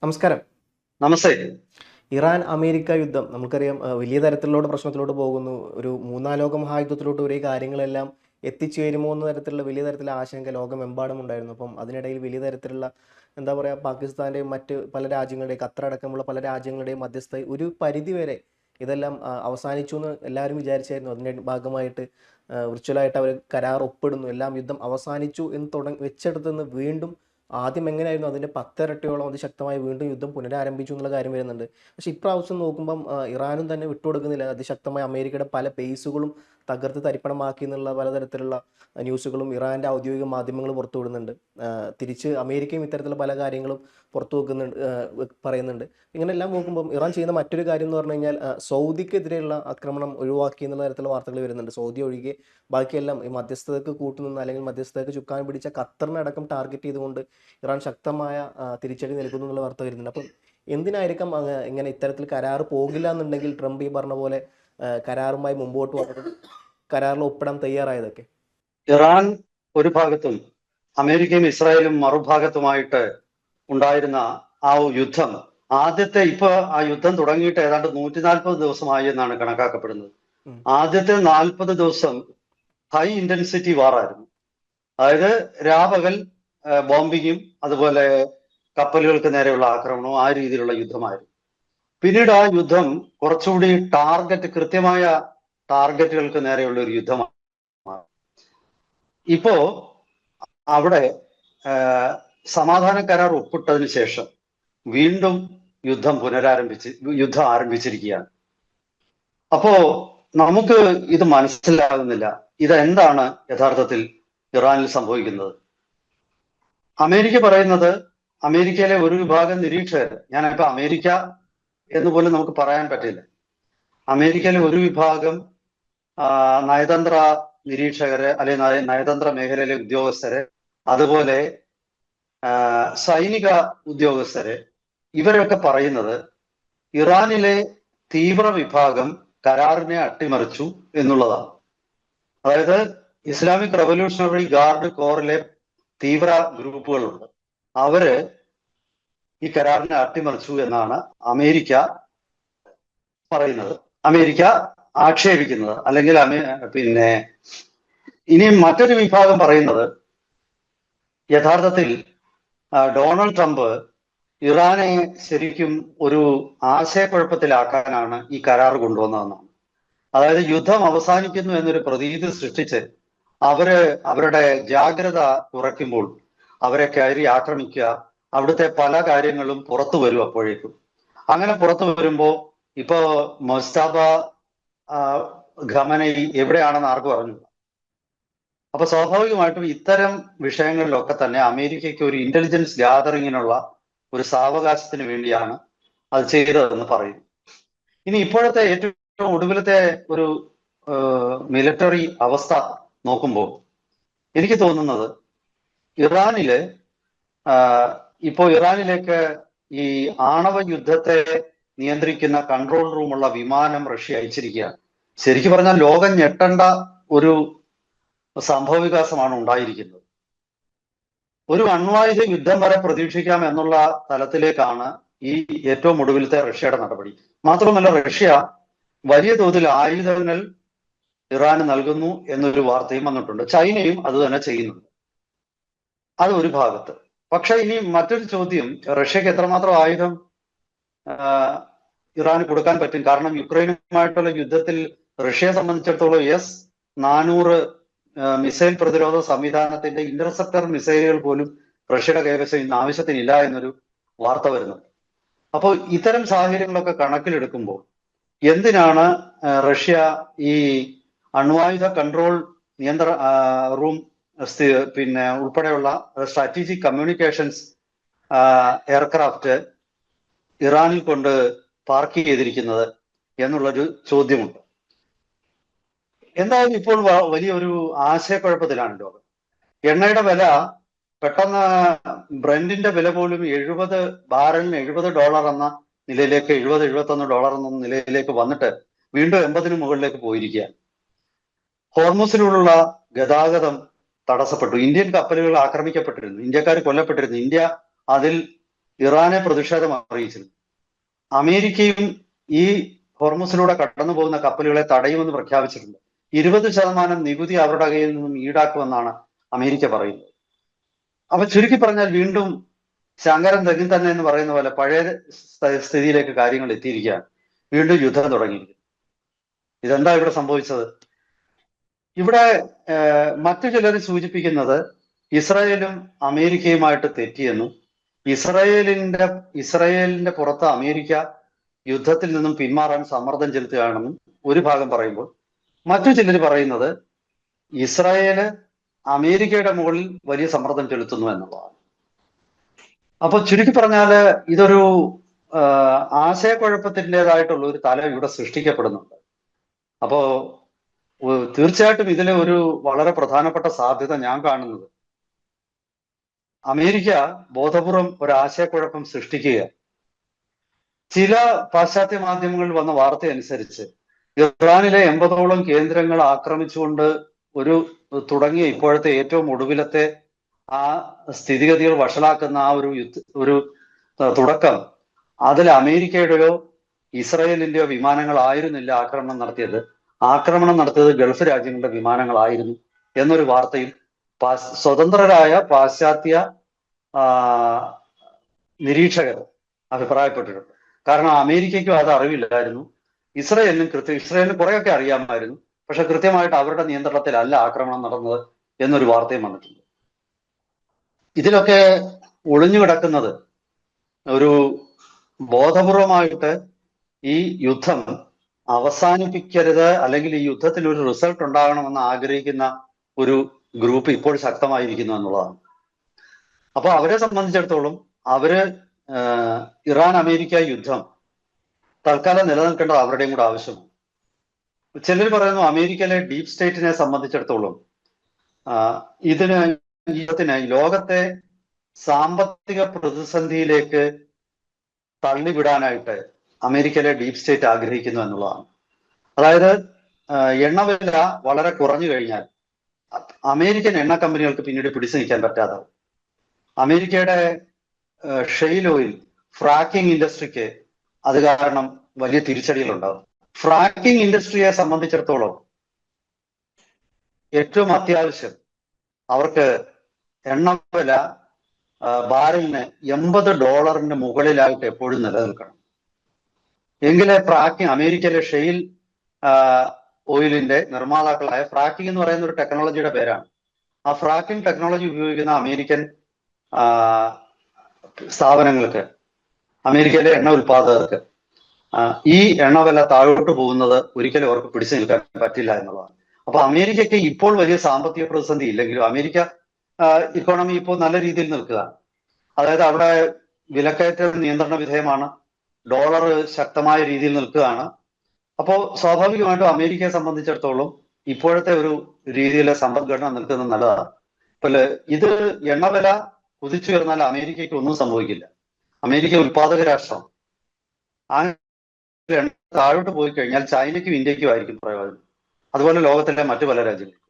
നമസ്കാരം. നമസ്തേ. Iran America യുദ്ധം നമുക്കറിയാം, വലിയ തരത്തിലുള്ള പ്രശ്നത്തിലോട്ട് പോകുന്നു. ഒരു മൂന്നാം ലോക മഹായുദ്ധത്തിലോട്ട് ഒരേ കാര്യങ്ങളെല്ലാം എത്തിച്ചേരുമോ എന്ന തരത്തിലുള്ള വലിയ തരത്തിലുള്ള ആശങ്ക ലോകമെമ്പാടും ഉണ്ടായിരുന്നു. അപ്പം അതിനിടയിൽ വലിയ തരത്തിലുള്ള എന്താ പറയുക, പാകിസ്ഥാൻ്റെയും മറ്റ് പല രാജ്യങ്ങളുടെയും, ഖത്തർ അടക്കമുള്ള പല രാജ്യങ്ങളുടെയും മധ്യസ്ഥ ഒരു പരിധി വരെ ഇതെല്ലാം അവസാനിച്ചു എന്ന് എല്ലാവരും വിചാരിച്ചായിരുന്നു. അതിൻ്റെ ഭാഗമായിട്ട് വിർച്വലായിട്ട് അവർ കരാർ ഒപ്പിടുന്നു, എല്ലാം യുദ്ധം അവസാനിച്ചു എന്ന് വെച്ചെടുത്തുനിന്ന് വീണ്ടും ആദ്യം എങ്ങനെയായിരുന്നു അതിൻ്റെ പത്തിരട്ടിയോളം അതിശക്തമായി വീണ്ടും യുദ്ധം പുനരാരംഭിച്ചു എന്നുള്ള കാര്യം വരുന്നുണ്ട്. പക്ഷേ ഇപ്രാവശ്യം നോക്കുമ്പം ഇറാനും തന്നെ വിട്ടുകൊടുക്കുന്നില്ല. അതിശക്തമായി അമേരിക്കയുടെ പല ബേസുകളും തകർത്ത് തരിപ്പണമാക്കി എന്നുള്ള പലതരത്തിലുള്ള ന്യൂസുകളും ഇറാൻ്റെ ഔദ്യോഗിക മാധ്യമങ്ങൾ പുറത്തുവിടുന്നുണ്ട്. തിരിച്ച് അമേരിക്കയും ഇത്തരത്തിലുള്ള പല കാര്യങ്ങളും പുറത്തു വെക്കുന്നുണ്ട്, പറയുന്നുണ്ട്. ഇങ്ങനെല്ലാം നോക്കുമ്പം ഇറാൻ ചെയ്യുന്ന മറ്റൊരു കാര്യം എന്ന് പറഞ്ഞു കഴിഞ്ഞാൽ സൗദിക്കെതിരെയുള്ള ആക്രമണം ഒഴിവാക്കി എന്നുള്ള തരത്തിലുള്ള വാർത്തകൾ വരുന്നുണ്ട്. സൗദി ഒഴികെ ബാക്കിയെല്ലാം ഈ മധ്യസ്ഥതയ്ക്ക് കൂട്ടുനിന്ന് അല്ലെങ്കിൽ മധ്യസ്ഥതയ്ക്ക് ചുക്കാൻ പിടിച്ച ഖത്തറിനടക്കം ടാർഗറ്റ് ചെയ്തുകൊണ്ട് ഇറാൻ ശക്തമായ തിരിച്ചടി നൽകുന്നു എന്നുള്ള വാർത്ത വരുന്നുണ്ട്. അപ്പം എന്തിനായിരിക്കാം ഇങ്ങനെ ഇത്തരത്തിൽ കരാർ പോകില്ല എന്നുണ്ടെങ്കിൽ ട്രംപ് ഈ പറഞ്ഞ പോലെ കരാറുമായി മുമ്പോട്ട് വന്നത്, കരാറിൽ ഒപ്പിടാൻ തയ്യാറായതൊക്കെ? ഇറാൻ ഒരു ഭാഗത്തും അമേരിക്കയും ഇസ്രായേലും മറുഭാഗത്തുമായിട്ട് ഉണ്ടായിരുന്ന ആ യുദ്ധം, ഇപ്പൊ ആ യുദ്ധം തുടങ്ങിയിട്ട് ഏതാണ്ട് 140 ദിവസമായി എന്നാണ് കണക്കാക്കപ്പെടുന്നത്. ആദ്യത്തെ 40 ദിവസം ഹൈ ഇന്റൻസിറ്റി വാറായിരുന്നു. അതായത് രാപകൽ ബോംബിങ്ങും അതുപോലെ കപ്പലുകൾക്ക് നേരെയുള്ള ആക്രമണവും ആ രീതിയിലുള്ള യുദ്ധമായിരുന്നു. പിന്നീട് ആ യുദ്ധം കുറച്ചുകൂടി കൃത്യമായ ടാർഗറ്റുകൾക്ക് നേരെയുള്ള ഒരു യുദ്ധമാണ്. ഇപ്പോ അവിടെ സമാധാന കരാർ ഒപ്പിട്ടതിന് ശേഷം വീണ്ടും യുദ്ധം ആരംഭിച്ചിരിക്കുകയാണ്. അപ്പോ നമുക്ക് ഇത് മനസ്സിലാകുന്നില്ല, ഇതെന്താണ് യഥാർത്ഥത്തിൽ ഇറാനിൽ സംഭവിക്കുന്നത്. അമേരിക്ക പറയുന്നത്, അമേരിക്കയിലെ ഒരു വിഭാഗം നിരീക്ഷകർ, ഞാനിപ്പോ അമേരിക്ക എന്ന് പോലും നമുക്ക് പറയാൻ പറ്റില്ല, അമേരിക്കയിലെ ഒരു വിഭാഗം നയതന്ത്ര നിരീക്ഷകര് അല്ലെങ്കിൽ നയതന്ത്ര മേഖലയിലെ ഉദ്യോഗസ്ഥര്, അതുപോലെ സൈനിക ഉദ്യോഗസ്ഥര്, ഇവരൊക്കെ പറയുന്നത് ഇറാനിലെ തീവ്ര വിഭാഗം കരാറിനെ അട്ടിമറിച്ചു എന്നുള്ളതാണ്. അതായത് ഇസ്ലാമിക് റവല്യൂഷണറി ഗാർഡ് കോറിലെ തീവ്ര ഗ്രൂപ്പുകളുണ്ട്, അവര് ഈ കരാറിനെ അട്ടിമറിച്ചു എന്നാണ് അമേരിക്ക പറയുന്നത്, അമേരിക്ക ആക്ഷേപിക്കുന്നത്. അല്ലെങ്കിൽ പിന്നെ ഇനി മറ്റൊരു വിഭാഗം പറയുന്നത്, യഥാർത്ഥത്തിൽ ഡൊണാൾഡ് ട്രംപ് ഇറാനെ ശരിക്കും ഒരു ആശയക്കുഴപ്പത്തിലാക്കാനാണ് ഈ കരാർ കൊണ്ടുവന്നതെന്നാണ്. അതായത് യുദ്ധം അവസാനിക്കുന്നു എന്നൊരു പ്രതീതി സൃഷ്ടിച്ച് അവരുടെ ജാഗ്രത കുറയ്ക്കുമ്പോൾ അവരെ കയറി ആക്രമിക്കുക, അവിടുത്തെ പല കാര്യങ്ങളും പുറത്തു വരും. അപ്പോഴേക്കും അങ്ങനെ പുറത്തു വരുമ്പോ ഇപ്പോ മൊസ്താബ ഖമനയി എവിടെയാണെന്ന് ആർക്ക് പറഞ്ഞു. അപ്പൊ സ്വാഭാവികമായിട്ടും ഇത്തരം വിഷയങ്ങളിലൊക്കെ തന്നെ അമേരിക്കയ്ക്ക് ഒരു ഇന്റലിജൻസ് ഗ്യാതറിങ്ങിനുള്ള ഒരു സാവകാശത്തിന് വേണ്ടിയാണ് അത് ചെയ്തതെന്ന് പറയും. ഇനി ഇപ്പോഴത്തെ ഏറ്റവും ഒടുവിലത്തെ ഒരു മിലിറ്ററി അവസ്ഥ നോക്കുമ്പോൾ എനിക്ക് തോന്നുന്നത്, ഇറാനില് ഇറാനിലേക്ക് ഈ ആണവ യുദ്ധത്തെ നിയന്ത്രിക്കുന്ന കൺട്രോൾ റൂമുള്ള വിമാനം റഷ്യ അയച്ചിരിക്കുകയാണ്. ശരിക്കും പറഞ്ഞാൽ ലോകം ഞെട്ടേണ്ട ഒരു സംഭവ വികാസമാണ് ഉണ്ടായിരിക്കുന്നത്. ഒരു അണ്വായുധ യുദ്ധം വരെ പ്രതീക്ഷിക്കാം എന്നുള്ള തലത്തിലേക്കാണ് ഈ ഏറ്റവും ഒടുവിലത്തെ റഷ്യയുടെ നടപടി. മാത്രമല്ല, റഷ്യ വലിയ തോതിൽ ആയുധങ്ങൾ ഇറാന് നൽകുന്നു എന്നൊരു വാർത്തയും വന്നിട്ടുണ്ട്. ചൈനയും അത് തന്നെ ചെയ്യുന്നുണ്ട്. അത് ഒരു ഭാഗത്ത്. പക്ഷെ ഇനി മറ്റൊരു ചോദ്യം, റഷ്യക്ക് എത്രമാത്രം ആയുധം ഇറാന് കൊടുക്കാൻ പറ്റും? കാരണം യുക്രൈനുമായിട്ടുള്ള യുദ്ധത്തിൽ റഷ്യയെ സംബന്ധിച്ചിടത്തോളം S-400 മിസൈൽ പ്രതിരോധ സംവിധാനത്തിന്റെ ഇന്റർസെപ്റ്റർ മിസൈലുകൾ പോലും റഷ്യയുടെ കൈവശം ഇന്ന് ആവശ്യത്തിനില്ല എന്നൊരു വാർത്ത വരുന്നുണ്ട്. അപ്പോൾ ഇത്തരം സാഹചര്യങ്ങളൊക്കെ കണക്കിലെടുക്കുമ്പോൾ എന്തിനാണ് റഷ്യ ഈ അണ്വായുധ കൺട്രോൾ റൂം പിന്നെ ഉൾപ്പെടെയുള്ള സ്ട്രാറ്റജിക് കമ്മ്യൂണിക്കേഷൻസ് എയർക്രാഫ്റ്റ് ഇറാനിൽ കൊണ്ട് പാർക്ക് ചെയ്തിരിക്കുന്നത് എന്നുള്ളൊരു ചോദ്യമുണ്ട്. എന്തായാലും ഇപ്പോൾ വലിയൊരു ആശയക്കുഴപ്പത്തിലാണ് ലോകം. എണ്ണയുടെ വില പെട്ടെന്ന് ബ്രന്റിന്റെ വില പോലും ബാരലിന് $70 എന്ന നിലയിലേക്ക്, $70-71 എന്ന നിലയിലേക്ക് വന്നിട്ട് വീണ്ടും 80-ന് മുകളിലേക്ക് പോയിരിക്കുകയാണ്. ഹോർമുസിലുള്ള ഗതാഗതം തടസ്സപ്പെട്ടു. ഇന്ത്യൻ കപ്പലുകൾ ആക്രമിക്കപ്പെട്ടിരുന്നു, ഇന്ത്യക്കാർ കൊല്ലപ്പെട്ടിരുന്നു. ഇന്ത്യ അതിൽ ഇറാനെ പ്രതിഷേധം അറിയിച്ചിരുന്നു. അമേരിക്കയും ഈ ഹോർമുസിലൂടെ കടന്നു പോകുന്ന കപ്പലുകളെ തടയുമെന്ന് പ്രഖ്യാപിച്ചിട്ടുണ്ട്. 20% നികുതി അവരുടെ കയ്യിൽ നിന്നും ഈടാക്കുമെന്നാണ് അമേരിക്ക പറയുന്നത്. അപ്പൊ ചുരുക്കി പറഞ്ഞാൽ വീണ്ടും ശങ്കരൻ തെങ്ങിൽ തന്നെ എന്ന് പറയുന്ന പോലെ പഴയ സ്ഥിതിയിലേക്ക് കാര്യങ്ങൾ എത്തിയിരിക്കുകയാണ്. വീണ്ടും യുദ്ധം തുടങ്ങിയിരിക്കുന്നു. ഇതെന്താ ഇവിടെ സംഭവിച്ചത്? ഇവിടെ മറ്റു ചിലർ സൂചിപ്പിക്കുന്നത് ഇസ്രായേലും അമേരിക്കയുമായിട്ട് തെറ്റിയെന്നും ഇസ്രായേലിന്റെ പുറത്ത് അമേരിക്ക യുദ്ധത്തിൽ നിന്നും പിന്മാറാൻ സമ്മർദ്ദം ചെലുത്തുകയാണെന്നും ഒരു ഭാഗം പറയുമ്പോൾ, മറ്റു ചിലർ പറയുന്നത് ഇസ്രായേല് അമേരിക്കയുടെ മുകളിൽ വലിയ സമ്മർദ്ദം ചെലുത്തുന്നു എന്നുള്ളതാണ്. അപ്പൊ ചുരുക്കി പറഞ്ഞാല് ഇതൊരു ആശയക്കുഴപ്പത്തിൻ്റെതായിട്ടുള്ള ഒരു തലം ഇവിടെ സൃഷ്ടിക്കപ്പെടുന്നുണ്ട്. അപ്പോ തീർച്ചയായിട്ടും ഇതിലെ ഒരു വളരെ പ്രധാനപ്പെട്ട സാധ്യത ഞാൻ കാണുന്നത്, അമേരിക്ക ബോധപൂർവം ഒരു ആശയക്കുഴപ്പം സൃഷ്ടിക്കുക. ചില പാശ്ചാത്യ മാധ്യമങ്ങളിൽ വന്ന വാർത്ത അനുസരിച്ച് ഇറാനിലെ 80ഓളം കേന്ദ്രങ്ങൾ ആക്രമിച്ചുകൊണ്ട് തുടങ്ങിയ ഇപ്പോഴത്തെ ഏറ്റവും ഒടുവിലത്തെ ആ സ്ഥിതിഗതികൾ വഷളാക്കുന്ന ആ ഒരു തുടക്കം, അതിൽ അമേരിക്കയുടെയോ ഇസ്രായേലിന്റെയോ വിമാനങ്ങളായിരുന്നില്ല ആക്രമണം നടത്തിയത്. ആക്രമണം നടത്തിയത് ഗൾഫ് രാജ്യങ്ങളുടെ വിമാനങ്ങളായിരുന്നു എന്നൊരു വാർത്തയും സ്വതന്ത്രരായ പാശ്ചാത്യ നിരീക്ഷകർ അഭിപ്രായപ്പെട്ടിട്ടുണ്ട്. കാരണം അമേരിക്കയ്ക്കും അത് അറിവില്ലായിരുന്നു, ഇസ്രായേലിന് കുറെയൊക്കെ അറിയാമായിരുന്നു, പക്ഷെ കൃത്യമായിട്ട് അവരുടെ നിയന്ത്രണത്തിലല്ല ആക്രമണം നടന്നത് എന്നൊരു വാർത്തയും വന്നിട്ടുണ്ട്. ഇതിലൊക്കെ ഒളിഞ്ഞു കിടക്കുന്നത് ഒരു ബോധപൂർവമായിട്ട് ഈ യുദ്ധം അവസാനിപ്പിക്കരുത്, അല്ലെങ്കിൽ ഈ യുദ്ധത്തിൽ ഒരു റിസൾട്ട് ഉണ്ടാകണമെന്ന് ആഗ്രഹിക്കുന്ന ഒരു ഗ്രൂപ്പ് ഇപ്പോൾ ശക്തമായിരിക്കുന്നു എന്നുള്ളതാണ്. അപ്പൊ അവരെ സംബന്ധിച്ചിടത്തോളം ഇറാൻ അമേരിക്ക യുദ്ധം തൽക്കാലം നിലനിൽക്കേണ്ടത് അവരുടെയും കൂടെ ആവശ്യമാണ്. ചിലർ പറയുന്നു അമേരിക്കയിലെ ഡീപ് സ്റ്റേറ്റിനെ സംബന്ധിച്ചിടത്തോളം യുദ്ധത്തിന് ലോകത്തെ സാമ്പത്തിക പ്രതിസന്ധിയിലേക്ക് തള്ളിവിടാനായിട്ട് അമേരിക്കയിലെ ഡീപ് സ്റ്റേറ്റ് ആഗ്രഹിക്കുന്നു എന്നുള്ളതാണ്. അതായത് എണ്ണവില വളരെ കുറഞ്ഞു കഴിഞ്ഞാൽ അമേരിക്കൻ എണ്ണ കമ്പനികൾക്ക് പിന്നീട് പിടിച്ചു നിൽക്കാൻ പറ്റാതെ, അമേരിക്കയുടെ ഷെയിൽ ഓയിൽ ഫ്രാക്കിംഗ് ഇൻഡസ്ട്രിക്ക് അത് കാരണം വലിയ തിരിച്ചടികളുണ്ടാകും. ഫ്രാക്കിംഗ് ഇൻഡസ്ട്രിയെ സംബന്ധിച്ചിടത്തോളം ഏറ്റവും അത്യാവശ്യം അവർക്ക് എണ്ണവില ബാരലിന് $80 മുകളിലായിട്ട് എപ്പോഴും നിലനിൽക്കണം. എങ്കിലേ അമേരിക്കയിലെ ഷെയിൽ ഓയിലിന്റെ നിർമ്മാതാക്കളായ ഫ്രാക്കിംഗ് എന്ന് പറയുന്ന ഒരു ടെക്നോളജിയുടെ പേരാണ്. ആ ഫ്രാക്കിംഗ് ടെക്നോളജി ഉപയോഗിക്കുന്ന അമേരിക്കൻ സ്ഥാപനങ്ങൾക്ക്, അമേരിക്കയിലെ എണ്ണ ഉൽപാദകർക്ക് ഈ എണ്ണവില താഴോട്ട് പോകുന്നത് ഒരിക്കലും അവർക്ക് പിടിച്ചു നിൽക്കാൻ പറ്റില്ല എന്നുള്ളതാണ്. അപ്പൊ അമേരിക്കയ്ക്ക് ഇപ്പോൾ വലിയ സാമ്പത്തിക പ്രതിസന്ധി ഇല്ലെങ്കിലും അമേരിക്ക ഇക്കോണമി ഇപ്പോൾ നല്ല രീതിയിൽ നിൽക്കുക. അതായത് അവിടെ വിലക്കയറ്റം നിയന്ത്രണ വിധേയമാണ്, ഡോളർ ശക്തമായ രീതിയിൽ നിൽക്കുകയാണ്. അപ്പോൾ സ്വാഭാവികമായിട്ടും അമേരിക്കയെ സംബന്ധിച്ചിടത്തോളം ഇപ്പോഴത്തെ ഒരു രീതിയിലെ സമ്പദ്ഘടന നിൽക്കുന്നത് നല്ലതാണ്. അപ്പോൾ ഇത് എണ്ണവില കുതിച്ചുയർന്നാൽ അമേരിക്കയ്ക്ക് ഒന്നും സംഭവിക്കില്ല. അമേരിക്ക ഉൽപാദക രാഷ്ട്രം. ആ എണ്ണ താഴോട്ട് പോയി കഴിഞ്ഞാൽ ചൈനയ്ക്കും ഇന്ത്യക്കും ആയിരിക്കും പ്രയോജനം, അതുപോലെ ലോകത്തിലെ മറ്റു പല രാജ്യങ്ങൾക്കും.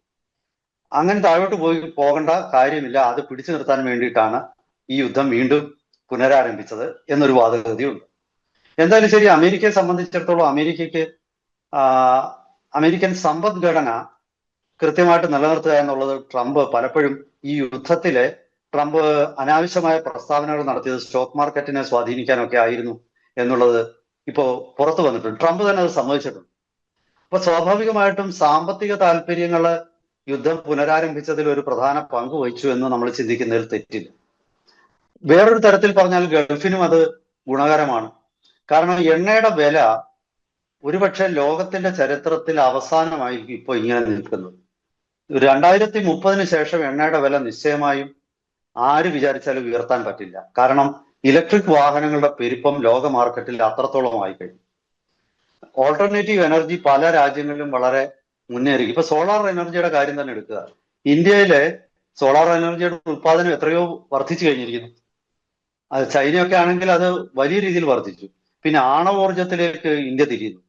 അങ്ങനെ താഴോട്ട് പോകേണ്ട കാര്യമില്ല. അത് പിടിച്ചു നിർത്താൻ വേണ്ടിയിട്ടാണ് ഈ യുദ്ധം വീണ്ടും പുനരാരംഭിച്ചത് എന്നൊരു വാദഗതിയുണ്ട്. എന്തായാലും ശരി, അമേരിക്കയെ സംബന്ധിച്ചിടത്തോളം അമേരിക്കൻ സമ്പദ്ഘടന കൃത്യമായിട്ട് നിലനിർത്തുക എന്നുള്ളത് ട്രംപ് പലപ്പോഴും ഈ യുദ്ധത്തിലെ ട്രംപ് അനാവശ്യമായ പ്രസ്താവനകൾ നടത്തിയത് സ്റ്റോക്ക് മാർക്കറ്റിനെ സ്വാധീനിക്കാനൊക്കെ ആയിരുന്നു എന്നുള്ളത് ഇപ്പോ പുറത്തു വന്നിട്ടുണ്ട്. ട്രംപ് തന്നെ അത് സമ്മതിച്ചിട്ടുണ്ട്. അപ്പൊ സ്വാഭാവികമായിട്ടും സാമ്പത്തിക താല്പര്യങ്ങള് യുദ്ധം പുനരാരംഭിച്ചതിൽ ഒരു പ്രധാന പങ്ക് വഹിച്ചു എന്ന് നമ്മൾ ചിന്തിക്കുന്നതിൽ തെറ്റില്ല. വേറൊരു തരത്തിൽ പറഞ്ഞാൽ ഗൾഫിനും അത് ഗുണകരമാണ്. കാരണം എണ്ണയുടെ വില ഒരുപക്ഷെ ലോകത്തിന്റെ ചരിത്രത്തിൽ അവസാനമായിരിക്കും ഇപ്പോൾ ഇങ്ങനെ നിൽക്കുന്നത്. 2030 ശേഷം എണ്ണയുടെ വില നിശ്ചയമായും ആര് വിചാരിച്ചാലും ഉയർത്താൻ പറ്റില്ല. കാരണം ഇലക്ട്രിക് വാഹനങ്ങളുടെ പെരുപ്പം ലോക മാർക്കറ്റിൽ അത്രത്തോളം ആയിക്കഴിഞ്ഞു. ഓൾട്ടർനേറ്റീവ് എനർജി പല രാജ്യങ്ങളിലും വളരെ മുന്നേറി. ഇപ്പൊ സോളാർ എനർജിയുടെ കാര്യം തന്നെ എടുക്കുക. ഇന്ത്യയിലെ സോളാർ എനർജിയുടെ ഉത്പാദനം എത്രയോ വർദ്ധിച്ചു കഴിഞ്ഞിരിക്കുന്നു. അത് ചൈനയൊക്കെ ആണെങ്കിൽ അത് വലിയ രീതിയിൽ വർദ്ധിച്ചു. പിന്നെ ആണവോർജത്തിലേക്ക് ഇന്ത്യ തിരിയുന്നു.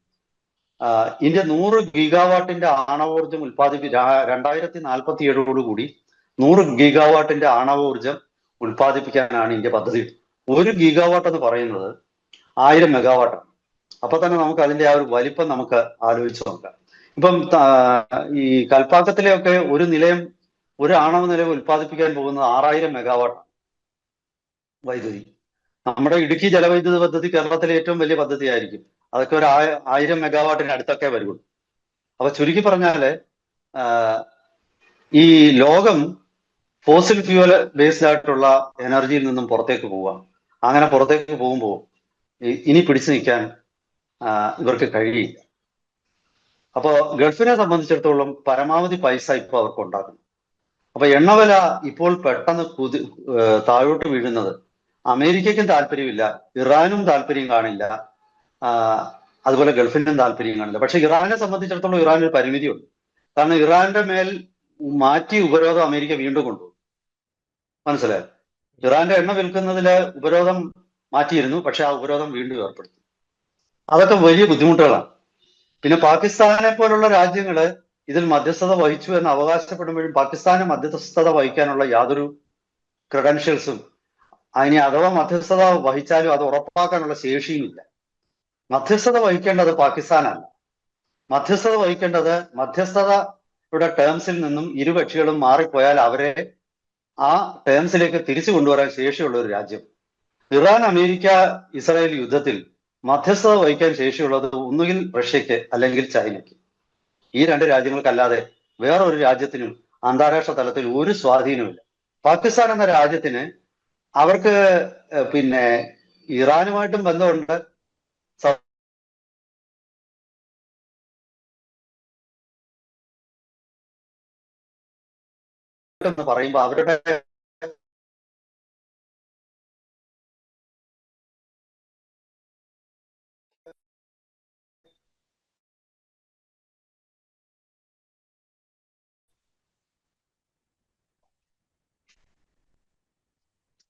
ഇന്ത്യ 100 ഗിഗാവാട്ടിന്റെ ആണവോർജം 2047 100 ഗിഗാവാട്ടിന്റെ ആണവോർജം ഉൽപ്പാദിപ്പിക്കാനാണ് ഇന്ത്യ പദ്ധതി. 1 ഗിഗാവാട്ട് എന്ന് പറയുന്നത് 1000 മെഗാവാട്ട്. അപ്പൊ തന്നെ നമുക്ക് അതിന്റെ ആ ഒരു വലിപ്പം നമുക്ക് ആലോചിച്ച് നോക്കാം. ഇപ്പം ഈ കൽപ്പാക്കത്തിലെയൊക്കെ ഒരു ആണവ നിലയം ഉൽപ്പാദിപ്പിക്കാൻ പോകുന്നത് 6000 മെഗാവാട്ട് വൈദ്യുതി. നമ്മുടെ ഇടുക്കി ജലവൈദ്യുത പദ്ധതി കേരളത്തിലെ ഏറ്റവും വലിയ പദ്ധതിയായിരിക്കും. അതൊക്കെ ഒരു 1000 മെഗാവാട്ടിന് അടുത്തൊക്കെ വരുള്ളൂ. അപ്പൊ ചുരുക്കി പറഞ്ഞാല് ഈ ലോകം ഫോസിൽ ഫ്യൂവൽ ബേസ്ഡ് ആയിട്ടുള്ള എനർജിയിൽ നിന്നും പുറത്തേക്ക് പോവാം. അങ്ങനെ പുറത്തേക്ക് പോകുമ്പോൾ ഇനി പിടിച്ചു നിൽക്കാൻ ഇവർക്ക് കഴിയില്ല. അപ്പൊ ഗൾഫിനെ സംബന്ധിച്ചിടത്തോളം പരമാവധി പൈസ ഇപ്പോൾ അവർക്ക് ഉണ്ടാക്കുന്നു. അപ്പൊ എണ്ണവില ഇപ്പോൾ പെട്ടെന്ന് താഴോട്ട് വീഴുന്നത് അമേരിക്കയ്ക്കും താല്പര്യമില്ല, ഇറാനും താല്പര്യം കാണില്ല, അതുപോലെ ഗൾഫിനും താല്പര്യം കാണില്ല. പക്ഷെ ഇറാനെ സംബന്ധിച്ചിടത്തോളം ഇറാനൊരു പരിമിതിയുണ്ട്. കാരണം ഇറാന്റെ മേൽ മാറ്റി ഉപരോധം അമേരിക്ക വീണ്ടും കൊണ്ടുപോകും. മനസ്സിലായോ? ഇറാന്റെ എണ്ണ വിൽക്കുന്നതില് ഉപരോധം മാറ്റിയിരുന്നു, പക്ഷെ ആ ഉപരോധം വീണ്ടും ഏർപ്പെടുത്തി. അതൊക്കെ വലിയ ബുദ്ധിമുട്ടുകളാണ്. പിന്നെ പാകിസ്ഥാനെ പോലുള്ള രാജ്യങ്ങള് ഇതിൽ മധ്യസ്ഥത വഹിച്ചു എന്ന് അവകാശപ്പെടുമ്പോഴും പാകിസ്ഥാന് മധ്യസ്ഥത വഹിക്കാനുള്ള യാതൊരു ക്രെഡൻഷ്യൽസും, അതിനെ അഥവാ മധ്യസ്ഥത വഹിച്ചാലും അത് ഉറപ്പാക്കാനുള്ള ശേഷിയുമില്ല. മധ്യസ്ഥത വഹിക്കേണ്ടത് പാകിസ്ഥാനാണ്. മധ്യസ്ഥത വഹിക്കേണ്ടത് മധ്യസ്ഥതയുടെ ടേംസിൽ നിന്നും ഇരുകക്ഷികളും മാറിപ്പോയാൽ അവരെ ആ ടേംസിലേക്ക് തിരിച്ചു കൊണ്ടുവരാൻ ശേഷിയുള്ള ഒരു രാജ്യം. ഇറാൻ, അമേരിക്ക, ഇസ്രായേൽ യുദ്ധത്തിൽ മധ്യസ്ഥത വഹിക്കാൻ ശേഷിയുള്ളത് ഒന്നുകിൽ റഷ്യക്ക് അല്ലെങ്കിൽ ചൈനയ്ക്ക്. ഈ 2 രാജ്യങ്ങൾക്കല്ലാതെ വേറൊരു രാജ്യത്തിനും അന്താരാഷ്ട്ര തലത്തിൽ ഒരു സ്വാധീനമില്ല. പാകിസ്ഥാൻ എന്ന രാജ്യത്തിന് അവർക്ക് പിന്നെ ഇറാനുമായിട്ടും ബന്ധമുണ്ട്. എന്ന് പറയുമ്പോൾ അവരുടെ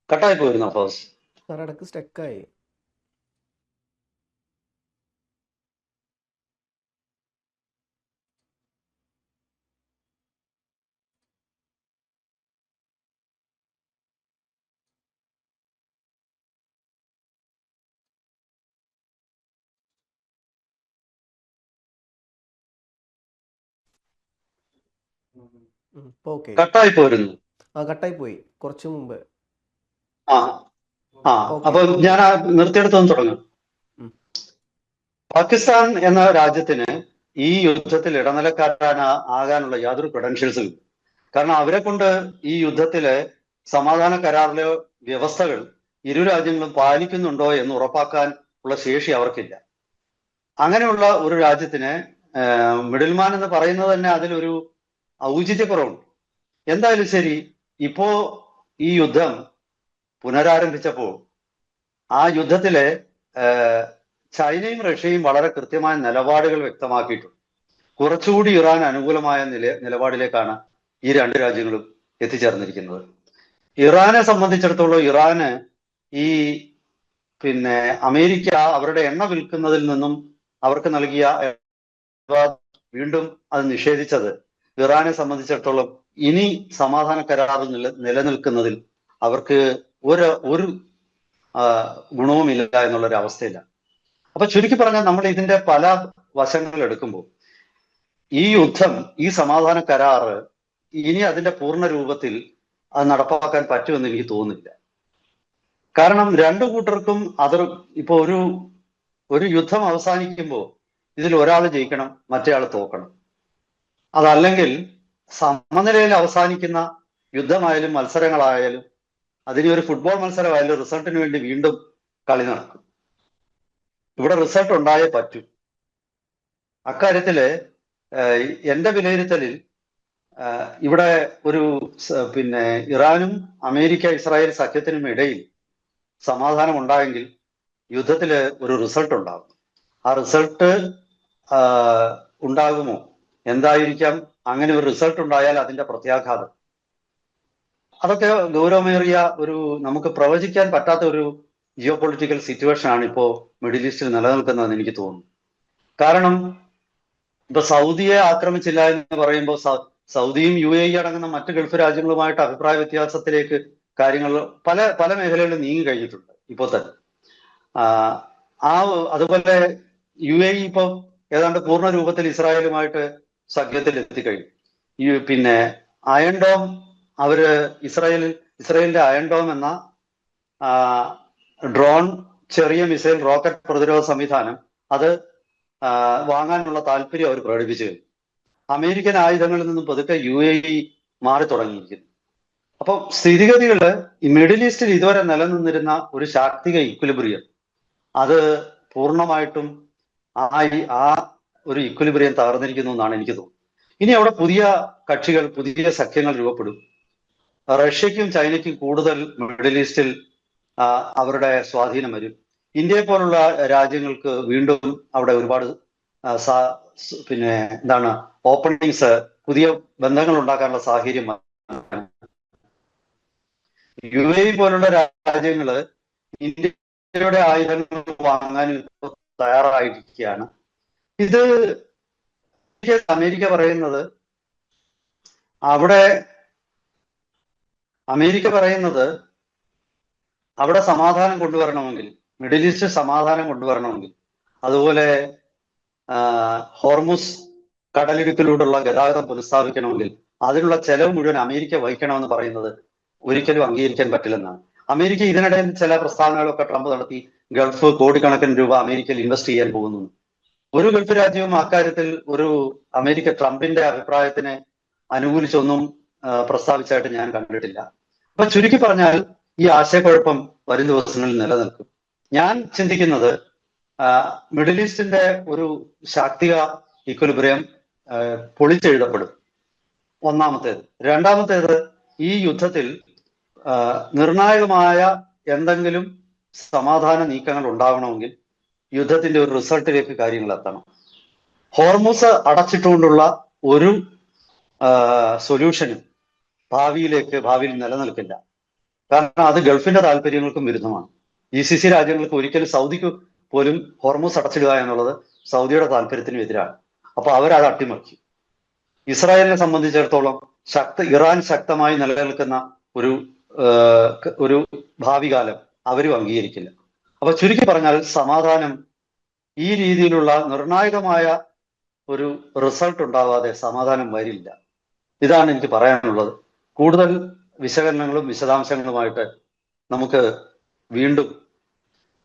കട്ടായി പോയിരുന്നു. ഫൗസ് സാർ ഇടക്ക് സ്റ്റക്കായി. ഇപ്പൊ ഓക്കെ. കട്ടായി പോയിരുന്നു. കട്ടായി പോയി കുറച്ചു മുമ്പ്. അപ്പൊ ഞാൻ നിർത്തിയെടുത്തൊന്ന് തുടങ്ങും. പാകിസ്ഥാൻ എന്ന രാജ്യത്തിന് ഈ യുദ്ധത്തിൽ ആകാനുള്ള യാതൊരു ക്രെഡൻഷ്യൽസും ഇല്ല. കാരണം അവരെ കൊണ്ട് ഈ യുദ്ധത്തിലെ സമാധാന കരാറിലെ വ്യവസ്ഥകൾ ഇരു രാജ്യങ്ങളും പാലിക്കുന്നുണ്ടോ എന്ന് ഉറപ്പാക്കാൻ ഉള്ള ശേഷി അവർക്കില്ല. അങ്ങനെയുള്ള ഒരു രാജ്യത്തിന് മിഡിൽമാൻ എന്ന് പറയുന്നത് തന്നെ അതിലൊരു ഔചിത്യക്കുറവുണ്ട്. എന്തായാലും ശരി, ഇപ്പോ ഈ യുദ്ധം പുനരാരംഭിച്ചപ്പോൾ ആ യുദ്ധത്തിലെ ചൈനയും റഷ്യയും വളരെ കൃത്യമായ നിലപാടുകൾ വ്യക്തമാക്കിയിട്ടുണ്ട്. കുറച്ചുകൂടി ഇറാൻ അനുകൂലമായ നിലപാടിലേക്കാണ് ഈ 2 രാജ്യങ്ങളും എത്തിച്ചേർന്നിരിക്കുന്നത്. ഇറാനെ സംബന്ധിച്ചിടത്തോളം ഇറാന് ഈ അമേരിക്ക അവരുടെ എണ്ണ വിൽക്കുന്നതിൽ നിന്നും അവർക്ക് നൽകിയ വീണ്ടും അത് നിഷേധിച്ചത് ഇറാനെ സംബന്ധിച്ചിടത്തോളം ഇനി സമാധാന കരാർ നിലനിൽക്കുന്നതിൽ അവർക്ക് ഒരു ഗുണവുമില്ല എന്നുള്ളൊരു അവസ്ഥയിലാണ്. അപ്പൊ ചുരുക്കി പറഞ്ഞാൽ നമ്മൾ ഇതിന്റെ പല വശങ്ങൾ എടുക്കുമ്പോൾ ഈ യുദ്ധം, ഈ സമാധാന കരാറ് ഇനി അതിന്റെ പൂർണ്ണ രൂപത്തിൽ അത് നടപ്പാക്കാൻ പറ്റുമെന്ന് എനിക്ക് തോന്നുന്നില്ല. കാരണം 2 കൂട്ടർക്കും ഇപ്പൊ ഒരു യുദ്ധം അവസാനിക്കുമ്പോൾ ഇതിൽ ഒരാൾ ജയിക്കണം, മറ്റേയാൾ തോക്കണം. അതല്ലെങ്കിൽ സമനിലയിൽ അവസാനിക്കുന്ന യുദ്ധമായാലും മത്സരങ്ങളായാലും അതിന് ഒരു ഫുട്ബോൾ മത്സരമായാലും റിസൾട്ടിന് വേണ്ടി വീണ്ടും കളി നടക്കും. ഇവിടെ റിസൾട്ട് ഉണ്ടായേ പറ്റൂ. അക്കാര്യത്തില് എന്റെ വിലയിരുത്തലിൽ ഇവിടെ ഒരു ഇറാനും അമേരിക്ക ഇസ്രായേൽ സഖ്യത്തിനും ഇടയിൽ സമാധാനം ഉണ്ടായെങ്കിൽ യുദ്ധത്തില് ഒരു റിസൾട്ട് ഉണ്ടാകും. ആ റിസൾട്ട് ഉണ്ടാകുമോ, എന്തായിരിക്കാം അങ്ങനെ ഒരു റിസൾട്ട് ഉണ്ടായാൽ അതിന്റെ പ്രത്യാഘാതം, അതൊക്കെ ഗൗരവമേറിയ നമുക്ക് പ്രവചിക്കാൻ പറ്റാത്ത ഒരു ജിയോ പൊളിറ്റിക്കൽ സിറ്റുവേഷൻ ആണ് ഇപ്പോ മിഡിൽ ഈസ്റ്റിൽ നിലനിൽക്കുന്നതെന്ന് എനിക്ക് തോന്നുന്നു. കാരണം ഇപ്പൊ സൗദിയെ ആക്രമിച്ചില്ല എന്ന് പറയുമ്പോൾ സൗദിയും UAE അടങ്ങുന്ന മറ്റ് ഗൾഫ് രാജ്യങ്ങളുമായിട്ട് അഭിപ്രായ വ്യത്യാസത്തിലേക്ക് കാര്യങ്ങൾ പല മേഖലകളിലും നീങ്ങി കഴിഞ്ഞിട്ടുണ്ട്. ഇപ്പോൾ തന്നെ. ആ ആ അതുപോലെ UAE ഇപ്പോൾ ഏതാണ്ട് പൂർണ്ണ രൂപത്തിൽ ഇസ്രായേലുമായിട്ട് സഖ്യത്തിൽ എത്തിക്കഴിഞ്ഞു. പിന്നെ അയൺ ഡോം അവര് ഇസ്രായേലിന്റെ അയൺ ഡോം എന്ന ഡ്രോൺ ചെറിയ മിസൈൽ റോക്കറ്റ് പ്രതിരോധ സംവിധാനം അത് വാങ്ങാനുള്ള താല്പര്യം അവർ പ്രകടിപ്പിച്ചു. അമേരിക്കൻ ആയുധങ്ങളിൽ നിന്നും പതുക്കെ UAE മാറി തുടങ്ങിയിരിക്കുന്നു. അപ്പം സ്ഥിതിഗതികള് ഈ മിഡിൽ ഈസ്റ്റിൽ ഇതുവരെ നിലനിന്നിരുന്ന ഒരു ശാക്തിക ഇക്വിലിബ്രിയം അത് പൂർണ്ണമായിട്ടും ആ ഒരു ഇക്വിലിബ്രിയം തകർന്നിരിക്കുന്നു എന്നാണ് എനിക്ക് തോന്നുന്നത്. ഇനി അവിടെ പുതിയ കക്ഷികൾ, പുതിയ സഖ്യങ്ങൾ രൂപപ്പെടും. റഷ്യക്കും ചൈനയ്ക്കും കൂടുതൽ മിഡിൽ ഈസ്റ്റിൽ അവരുടെ സ്വാധീനം വരും. ഇന്ത്യയെ പോലുള്ള രാജ്യങ്ങൾക്ക് വീണ്ടും അവിടെ ഒരുപാട് പിന്നെ എന്താണ് ഓപ്പണിങ്സ്, പുതിയ ബന്ധങ്ങൾ ഉണ്ടാക്കാനുള്ള സാഹചര്യം. UAE പോലുള്ള രാജ്യങ്ങള് ഇന്ത്യയുടെ ആയുധങ്ങൾ വാങ്ങാൻ തയ്യാറായിരിക്കുകയാണ്. ഇത് അമേരിക്ക പറയുന്നത് അവിടെ സമാധാനം കൊണ്ടുവരണമെങ്കിൽ, മിഡിൽ ഈസ്റ്റ് സമാധാനം കൊണ്ടുവരണമെങ്കിൽ, അതുപോലെ ഹോർമുസ് കടലിടുക്കിലൂടെയുള്ള ഗതാഗതം പുനഃസ്ഥാപിക്കണമെങ്കിൽ അതിനുള്ള ചെലവ് മുഴുവൻ അമേരിക്ക വഹിക്കണമെന്ന് പറയുന്നത് ഒരിക്കലും അംഗീകരിക്കാൻ പറ്റില്ലെന്നാണ്. അമേരിക്ക ഇതിനിടയിൽ ചില പ്രസ്താവനകളൊക്കെ ട്രംപ് നടത്തി. ഗൾഫ് കോടിക്കണക്കിന് രൂപ അമേരിക്കയിൽ ഇൻവെസ്റ്റ് ചെയ്യാൻ പോകുന്നു. ഒരു ഗൾഫ് രാജ്യവും അക്കാര്യത്തിൽ അമേരിക്ക ട്രംപിന്റെ അഭിപ്രായത്തിനെ അനുകൂലിച്ചൊന്നും പ്രസ്താവിച്ചായിട്ട് ഞാൻ കണ്ടിട്ടില്ല. അപ്പൊ ചുരുക്കി പറഞ്ഞാൽ ഈ ആശയക്കുഴപ്പം വരും ദിവസങ്ങളിൽ നിലനിൽക്കും. ഞാൻ ചിന്തിക്കുന്നത് മിഡിൽ ഈസ്റ്റിന്റെ ഒരു ശാക്തിക ഇക്വിലിബ്രിയം പൊളിച്ചെഴുതപ്പെടും, ഒന്നാമത്തേത്. രണ്ടാമത്തേത്, ഈ യുദ്ധത്തിൽ നിർണായകമായ എന്തെങ്കിലും സമാധാന നീക്കങ്ങൾ ഉണ്ടാവണമെങ്കിൽ യുദ്ധത്തിന്റെ ഒരു റിസൾട്ടിലേക്ക് കാര്യങ്ങൾ എത്തണം. ഹോർമുസ് അടച്ചിട്ടുകൊണ്ടുള്ള ഒരു സൊല്യൂഷനും ഭാവിയിൽ നിലനിൽക്കില്ല. കാരണം അത് ഗൾഫിന്റെ താല്പര്യങ്ങൾക്കും വിരുദ്ധമാണ്. GCC രാജ്യങ്ങൾക്ക് ഒരിക്കലും, സൗദിക്ക് പോലും ഹോർമുസ് അടച്ചിടുക എന്നുള്ളത് സൗദിയുടെ താല്പര്യത്തിനും എതിരാണ്. അപ്പൊ അവരത് അട്ടിമറിക്കും. ഇസ്രായേലിനെ സംബന്ധിച്ചിടത്തോളം ഇറാൻ ശക്തമായി നിലനിൽക്കുന്ന ഒരു ഭാവി കാലം അവരും അംഗീകരിക്കില്ല. അപ്പൊ ചുരുക്കി പറഞ്ഞാൽ സമാധാനം, ഈ രീതിയിലുള്ള നിർണായകമായ ഒരു റിസൾട്ട് ഉണ്ടാവാതെ സമാധാനം വരില്ല. ഇതാണ് എനിക്ക് പറയാനുള്ളത്. കൂടുതൽ വിശകലനങ്ങളും വിശദാംശങ്ങളുമായിട്ട് നമുക്ക് വീണ്ടും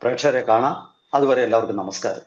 പ്രേക്ഷകരെ കാണാം. അതുവരെ എല്ലാവർക്കും നമസ്കാരം.